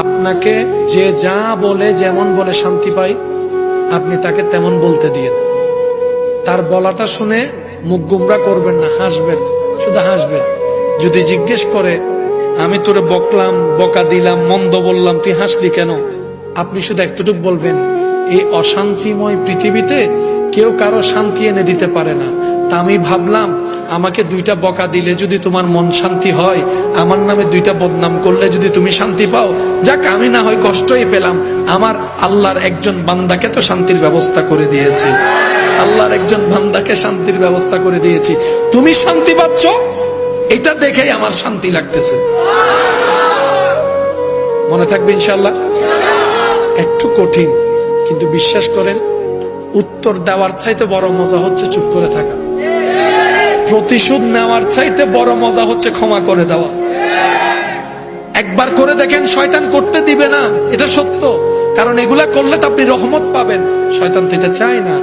আপনাকে যে যা বলে যেমন বলে শান্তি পাই, আপনি তাকে তেমন বলতে দিয়েন। তার বলাটা শুনে মুখ গুমরা করবেন না, হাসবেন, শুধু হাসবেন। যদি জিজ্ঞেস করে আমি তোরে বকলাম, বকা দিলাম, মন্দ বললাম, তুই হাসলি কেন, আপনি শুধু একটুটুক বলবেন, এই অশান্তিময় পৃথিবীতে কেউ কারো শান্তি এনে দিতে পারে না। তা আমি ভাবলাম আমাকে 2টা বকা দিলে যদি তোমার মন শান্তি হয়, আমার নামে 2টা বদনাম করলে যদি তুমি শান্তি পাও, যাক আমি না হয় কষ্টই পেলাম, আমার আল্লাহর একজন বান্দাকে তো শান্তির ব্যবস্থা করে দিয়েছি, আল্লাহর একজন বান্দাকে শান্তির ব্যবস্থা করে দিয়েছি, তুমি শান্তি পাচ্ছ, এটা দেখেই আমার শান্তি লাগতেছে। মনে থাকবে ইনশাআল্লাহ। একটু কঠিন, কিন্তু বিশ্বাস করেন উত্তর দেওয়ার চাইতে বড় মজা হচ্ছে চুপ করে থাকা। প্রতিশোধ নেওয়ার চাইতে বড় মজা হচ্ছে ক্ষমা করে দেওয়া। একবার করে দেখেন, শয়তান করতে দিবে না, এটা সত্য। কারণ এগুলা করলে তো আপনি রহমত পাবেন, শয়তান তো এটা চায় না।